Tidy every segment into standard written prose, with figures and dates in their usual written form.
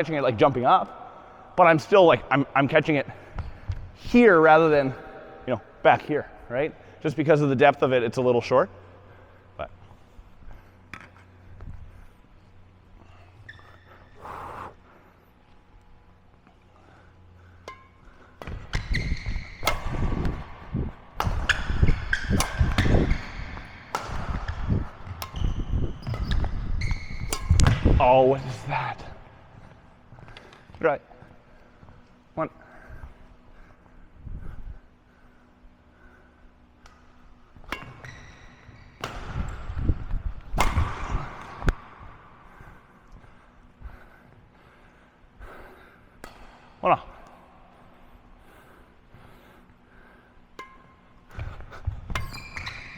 catching it like jumping up, but I'm still like, I'm catching it here rather than, you know, back here, right? Just because of the depth of it, it's a little short. But oh, what is that? Right. One. One off.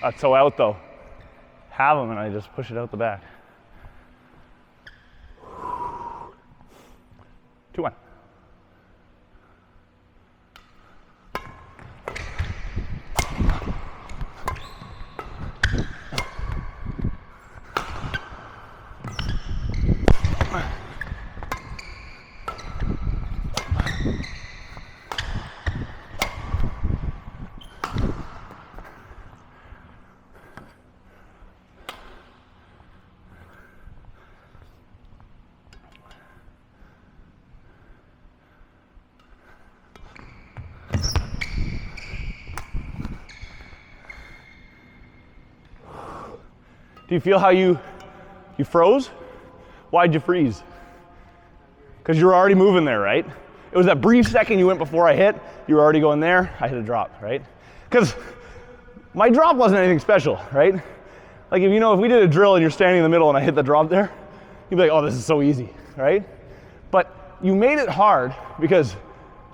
That's so out though. Have them and I just push it out the back. 2-1. Do you feel how you froze? Why'd you freeze? Because you were already moving there, right? It was that brief second you went before I hit, you were already going there, I hit a drop, right? Because my drop wasn't anything special, right? Like if we did a drill and you're standing in the middle and I hit the drop there, you'd be like, oh, this is so easy, right? But you made it hard because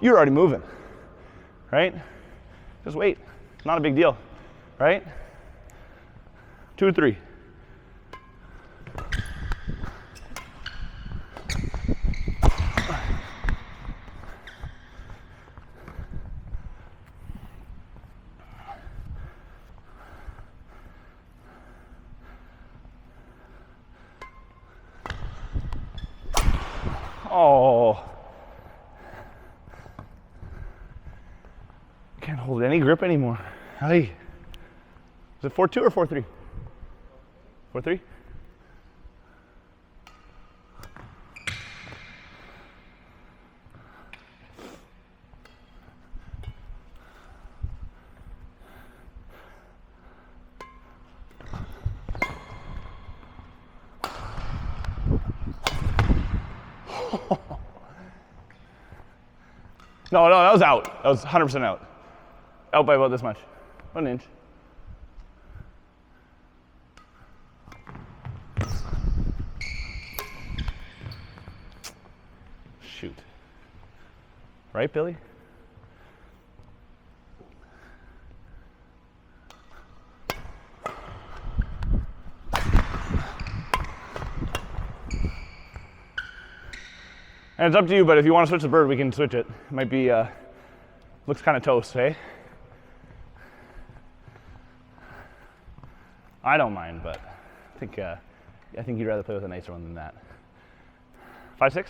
you were already moving, right? Just wait, not a big deal, right? 2 or 3. Oh, can't hold any grip anymore. Hey, is it 4-2 or 4-3? 4-3? No, that was out. That was 100% out. Out by about this much. 1 inch. Shoot. Right, Billy? And it's up to you, but if you want to switch the bird, we can switch it. It might be, looks kind of toast, eh? I don't mind, but I think you'd rather play with a nicer one than that. 5-6?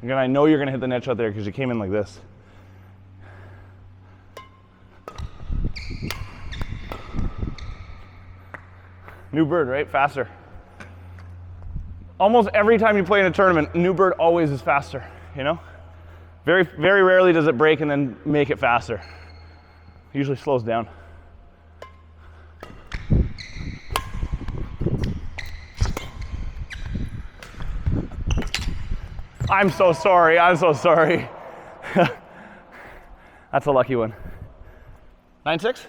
Again, I know you're going to hit the net shot there because you came in like this. New bird, right? Faster. Almost every time you play in a tournament, new bird always is faster, you know? Very, very rarely does it break and then make it faster. It usually slows down. I'm so sorry, I'm so sorry. That's a lucky one. 9-6?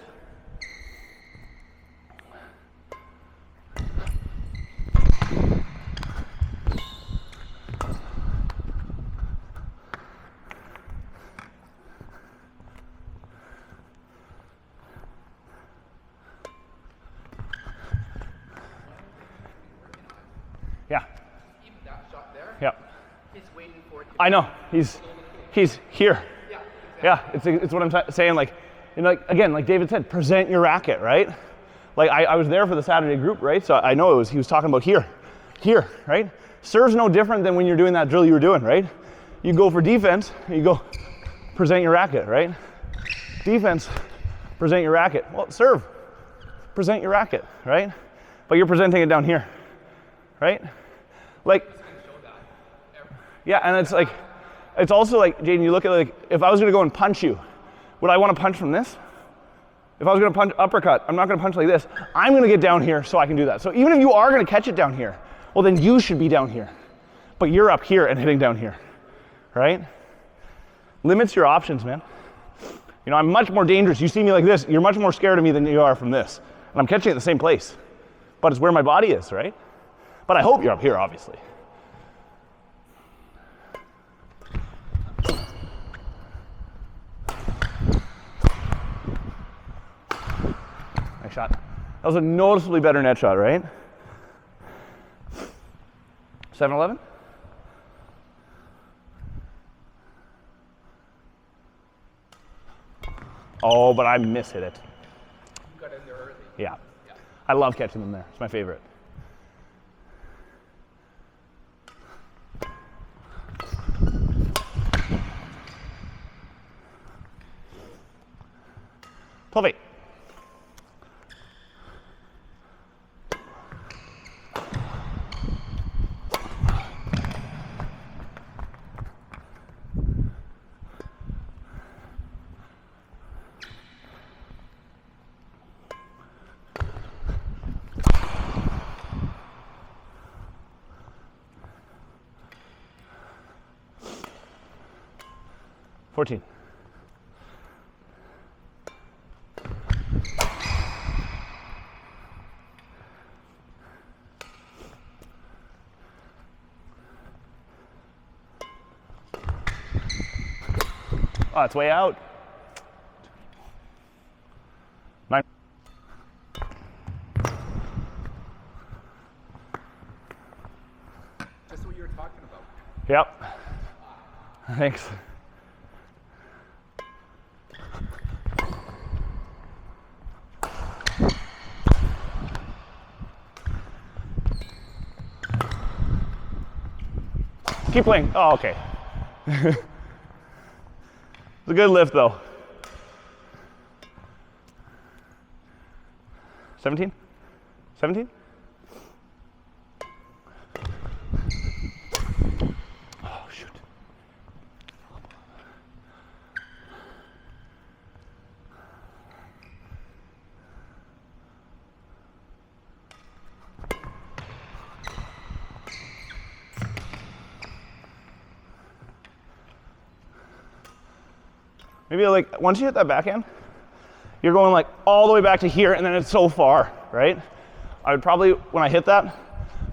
I know, he's here. Yeah, it's what I'm saying, like, you know, like, again, like David said, present your racket, right? Like I was there for the Saturday group, right? So I know he was talking about here, right? Serve's no different than when you're doing that drill you were doing, right? You go for defense, you go present your racket, right? Defense, present your racket. Well, serve, present your racket, right? But you're presenting it down here, right? Like, yeah, and it's like, it's also like, Jaden, you look at like, if I was gonna go and punch you, would I wanna punch from this? If I was gonna punch uppercut, I'm not gonna punch like this. I'm gonna get down here so I can do that. So even if you are gonna catch it down here, well then you should be down here. But you're up here and hitting down here, right? Limits your options, man. You know, I'm much more dangerous. You see me like this, you're much more scared of me than you are from this. And I'm catching it in the same place. But it's where my body is, right? But I hope you're up here, obviously. Nice shot. That was a noticeably better net shot, right? 7-11? Oh, but I miss-hit it. You got in there early. Yeah. I love catching them there. It's my favorite. Perfect. $14. Oh, it's way out. 9. Just what you were talking about. Yep. Thanks. Keep playing. Oh, okay. It's a good lift, though. 17? 17? Oh, shoot. Maybe like once you hit that backhand, you're going like all the way back to here and then it's so far, right? I would probably, when I hit that,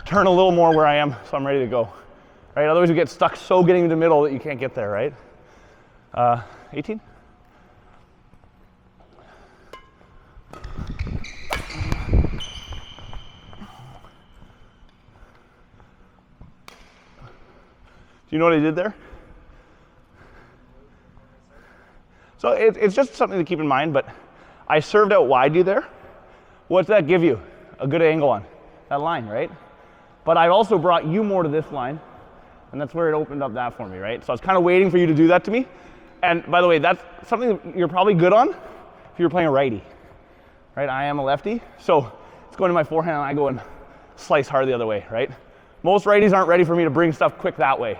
turn a little more where I am so I'm ready to go, right? Otherwise you get stuck so getting to the middle that you can't get there, right? 18? Do you know what I did there? So it's just something to keep in mind, but I served out wide you there. What's that give you? A good angle on that line, right? But I also brought you more to this line, and that's where it opened up that for me, right? So I was kind of waiting for you to do that to me. And by the way, that's something that you're probably good on if you're playing a righty, right? I am a lefty, so it's going to my forehand and I go and slice hard the other way, right? Most righties aren't ready for me to bring stuff quick that way,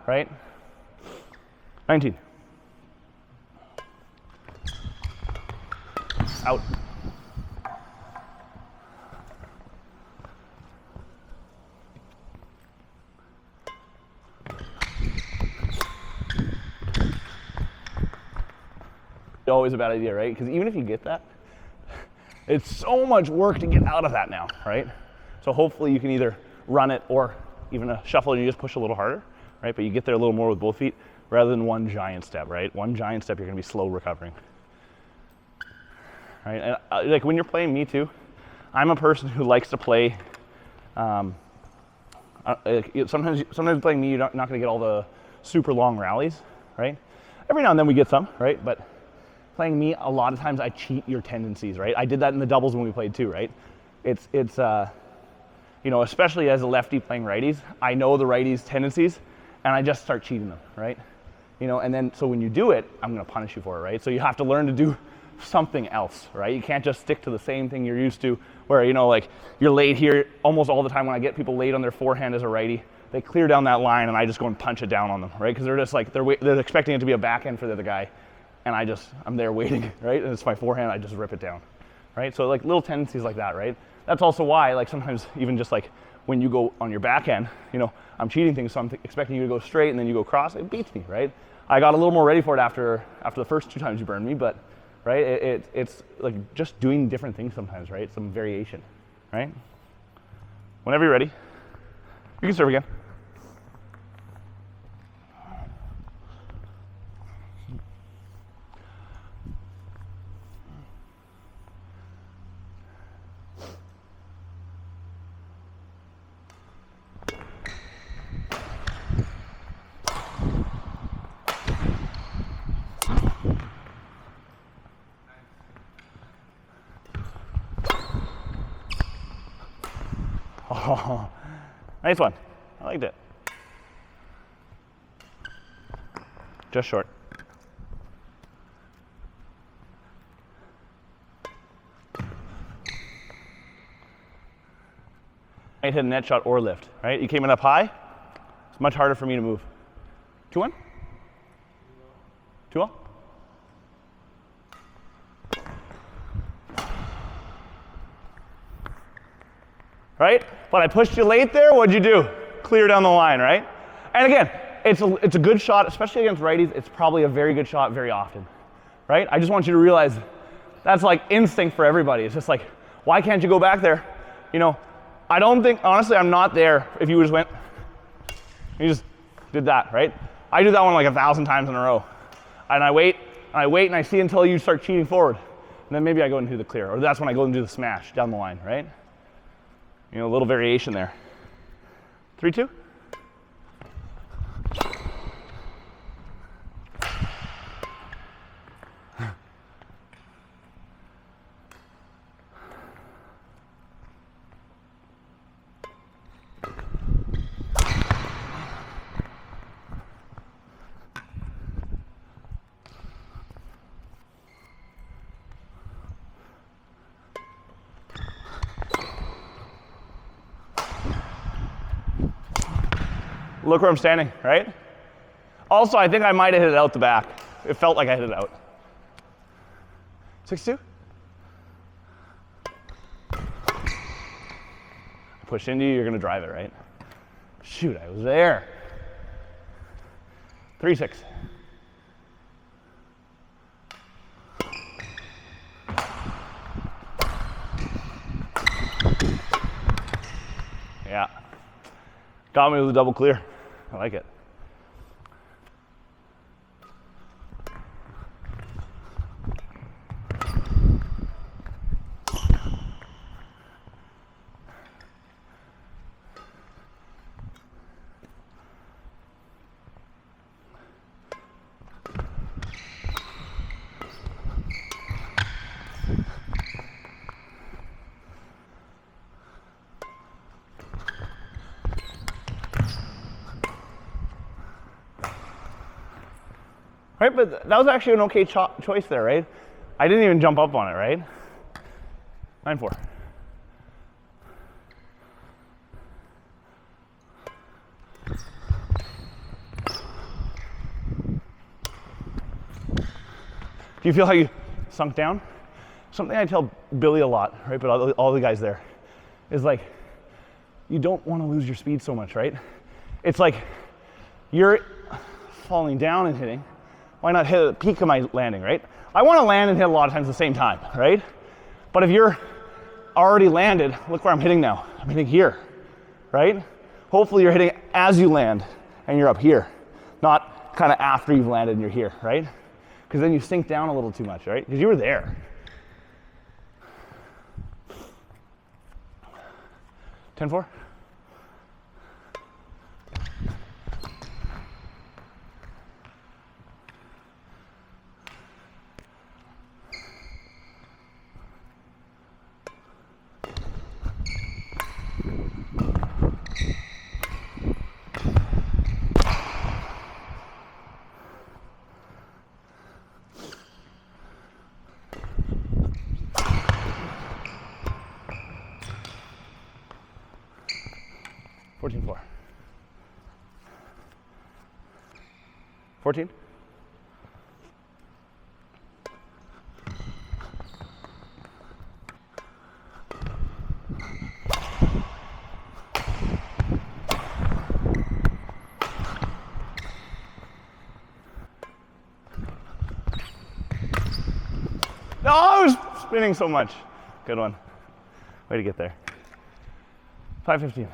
right? 19. Out. Always a bad idea, right? Because even if you get that, it's so much work to get out of that now, right? So hopefully you can either run it or even a shuffle and you just push a little harder, right? But you get there a little more with both feet rather than one giant step, right? One giant step, you're gonna be slow recovering. Right? And like when you're playing me too, I'm a person who likes to play. Sometimes playing me, you're not going to get all the super long rallies, right? Every now and then we get some, right? But playing me, a lot of times I cheat your tendencies, right? I did that in the doubles when we played too, right? It's you know, especially as a lefty playing righties, I know the righties' tendencies, and I just start cheating them, right? You know, and then so when you do it, I'm going to punish you for it, right? So you have to learn to do something else, right? You can't just stick to the same thing you're used to, where, you know, like you're late here almost all the time. When I get people late on their forehand as a righty, they clear down that line, and I just go and punch it down on them, right? Because they're just like they're expecting it to be a backhand for the other guy, and I'm there waiting, right? And it's my forehand, I just rip it down, right? So like little tendencies like that, right? That's also why, like, sometimes even just like when you go on your backhand, you know, I'm cheating things, so I'm expecting you to go straight and then you go cross, it beats me, right? I got a little more ready for it after the first 2 times you burned me, but, right, it's like just doing different things sometimes, right? Some variation, right? Whenever you're ready, you can serve again. Oh, nice one. I liked it. Just short. I hit a net shot or lift, right? You came in up high, it's much harder for me to move. 2-1? 2-1? Right? But I pushed you late there, what'd you do? Clear down the line, right? And again, it's a good shot, especially against righties. It's probably a very good shot very often, right? I just want you to realize that's like instinct for everybody. It's just like, why can't you go back there? You know, I don't think, honestly, I'm not there if you just went, you just did that, right? I do that one like 1,000 times in a row. And I wait, and I see until you start cheating forward. And then maybe I go and do the clear, or that's when I go and do the smash down the line, right? You know, a little variation there. 3-2. Look where I'm standing, right? Also, I think I might have hit it out the back. It felt like I hit it out. 6-2. Push into you, you're gonna drive it, right? Shoot, I was there. 3-6. Yeah. Got me with a double clear. I like it. Right, but that was actually an okay choice there, right? I didn't even jump up on it, right? 9-4. Do you feel how you sunk down? Something I tell Billy a lot, right, but all the guys there, is like, you don't want to lose your speed so much, right? It's like, you're falling down and hitting. Why not hit at the peak of my landing, right? I want to land and hit a lot of times at the same time, right? But if you're already landed, look where I'm hitting now. I'm hitting here, right? Hopefully you're hitting as you land and you're up here, not kind of after you've landed and you're here, right? Because then you sink down a little too much, right? Because you were there. 10-4. 14.4. 14. No, I was spinning so much. Good one. Way to get there. 5:15.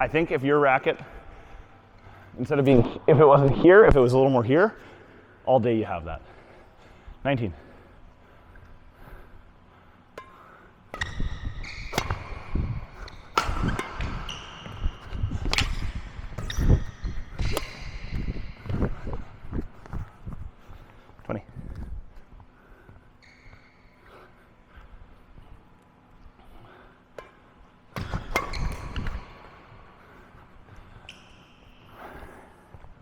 I think if your racket, instead of being, if it wasn't here, if it was a little more here, all day you have that. 19.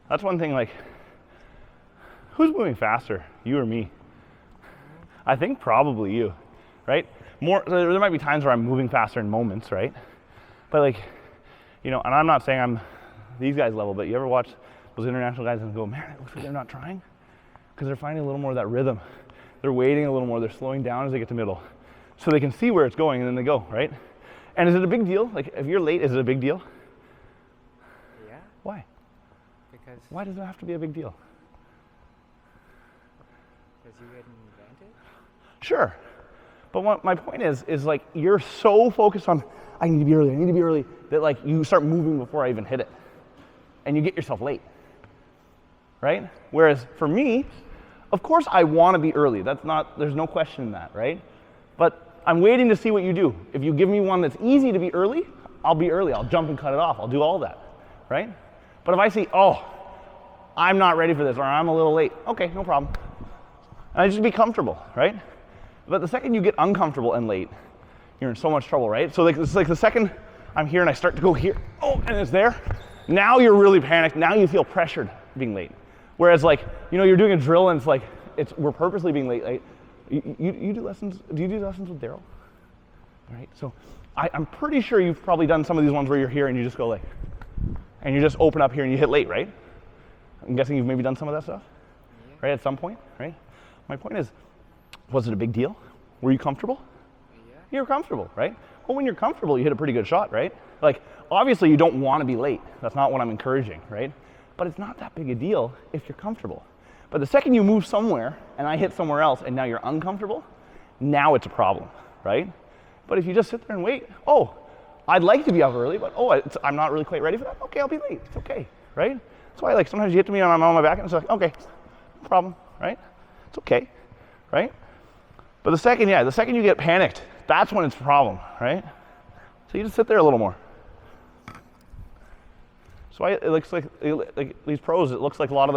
That's one thing, like, who's moving faster, you or me? I think probably you, right? More, there might be times where I'm moving faster in moments, right? But like, you know, and I'm not saying I'm these guys level, but you ever watch those international guys and go, man, it looks like they're not trying? Because they're finding a little more of that rhythm. They're waiting a little more, they're slowing down as they get to middle. So they can see where it's going and then they go, right? And is it a big deal? Like, if you're late, is it a big deal? Yeah. Why? Because Why does it have to be a big deal? you get an advantage? Sure. But what my point is like, you're so focused on, I need to be early, that like you start moving before I even hit it. And you get yourself late, right? Whereas for me, of course I want to be early. There's no question in that, right? But I'm waiting to see what you do. If you give me one that's easy to be early, I'll be early. I'll jump and cut it off. I'll do all that, right? But if I see, oh, I'm not ready for this, or I'm a little late, okay, no problem. And I just be comfortable, right? But the second you get uncomfortable and late, you're in so much trouble, right? So like, it's like the second I'm here and I start to go here, oh, and it's there, now you're really panicked. Now you feel pressured being late. Whereas like, you know, you're doing a drill and it's like, we're purposely being late. You do lessons, do you do lessons with Daryl? Right, so I'm pretty sure you've probably done some of these ones where you're here and you just go like, and you just open up here and you hit late, right? I'm guessing you've maybe done some of that stuff, right, at some point, right? My point is, was it a big deal? Were you comfortable? Yeah. You were comfortable, right? Well, when you're comfortable, you hit a pretty good shot, right? Like, obviously you don't want to be late. That's not what I'm encouraging, right? But it's not that big a deal if you're comfortable. But the second you move somewhere and I hit somewhere else and now you're uncomfortable, now it's a problem, right? But if you just sit there and wait, oh, I'd like to be up early, but oh, I'm not really quite ready for that. Okay, I'll be late. It's okay, right? That's why like sometimes you hit to me and I'm on my back and it's like, okay, no problem, right? It's okay, right? But the second you get panicked, that's when it's a problem, right? So you just sit there a little more. So it looks like these pros, it looks like a lot of them